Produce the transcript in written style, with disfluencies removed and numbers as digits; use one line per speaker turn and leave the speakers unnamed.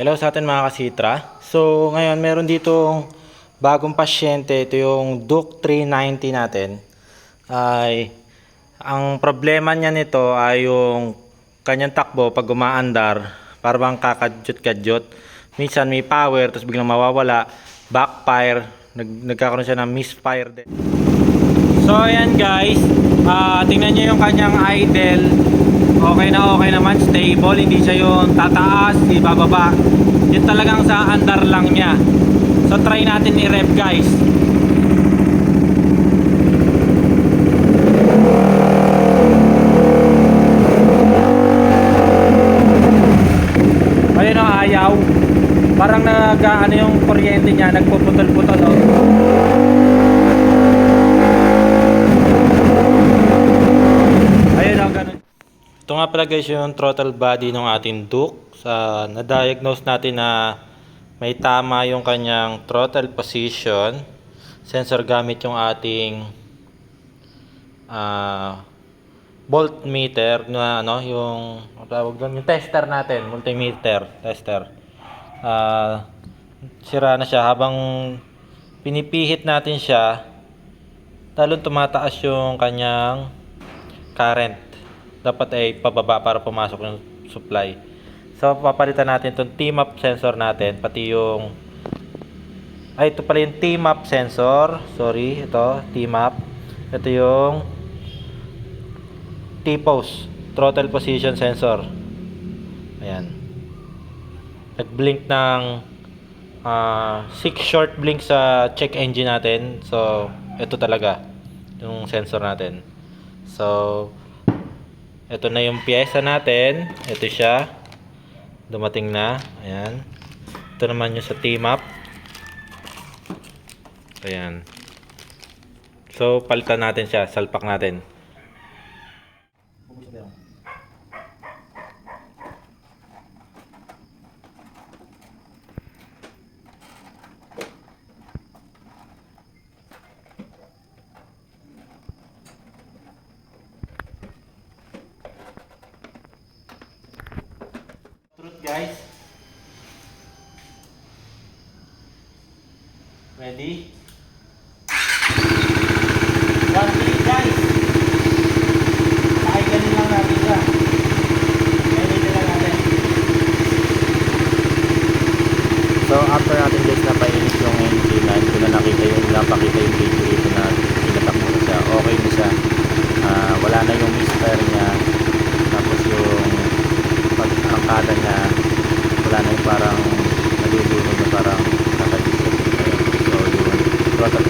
Hello sa atin mga kasitra. So ngayon meron ditong bagong pasyente. Ito yung Duke 390 natin. Ang problema niya nito ay yung kanyang takbo pag umaandar, parang kakadyot-kadyot. Minsan may power tapos biglang mawawala, backfire, nagkakaroon siya ng misfire din. So ayan guys, tingnan niyo yung kanyang idle. Okay naman, stable, hindi siya yung tataas, ibababa. Yun talagang sa andar lang niya. So try natin i-rev guys. Ayun o, ayaw. Parang ano yung kuryente niya, nagpuputol-putol o. Ayun o, ganun. Ito nga pala guys yung throttle body ng ating Duke. Na-diagnose natin na may tama yung kanyang throttle position sensor gamit yung ating voltmeter na yung tawag doon, yung tester natin, multimeter tester. Sira na siya habang pinipihit natin siya, talon tumataas yung kanyang current. Dapat ay pababa para pumasok yung supply. So papalitan natin itong T-map sensor natin, pati yung ito pala yung T-map sensor. Sorry, ito T-map. Ito yung T-pose throttle position sensor. Ayan. Nag-blink ng 6 short blink sa check engine natin. So ito talaga yung sensor natin. So ito na yung piyesa natin. Ito siya. Dumating na. Ayan. Ito naman yung sa T-map. Ayan. So, palitan natin siya. Salpak natin. Guys, ready? 1 minute guys. Ganun lang natin siya. Ganun lang natin. So after natin guys napainit yung engine, na hindi na nakita yung napakita yung video dito na tinatakbo na siya. Okay na siya. Wala na yung misfire niya. Tapos yung pag-angkada niya, wala na yung parang nalulunod na parang nakadisip. So yung throttle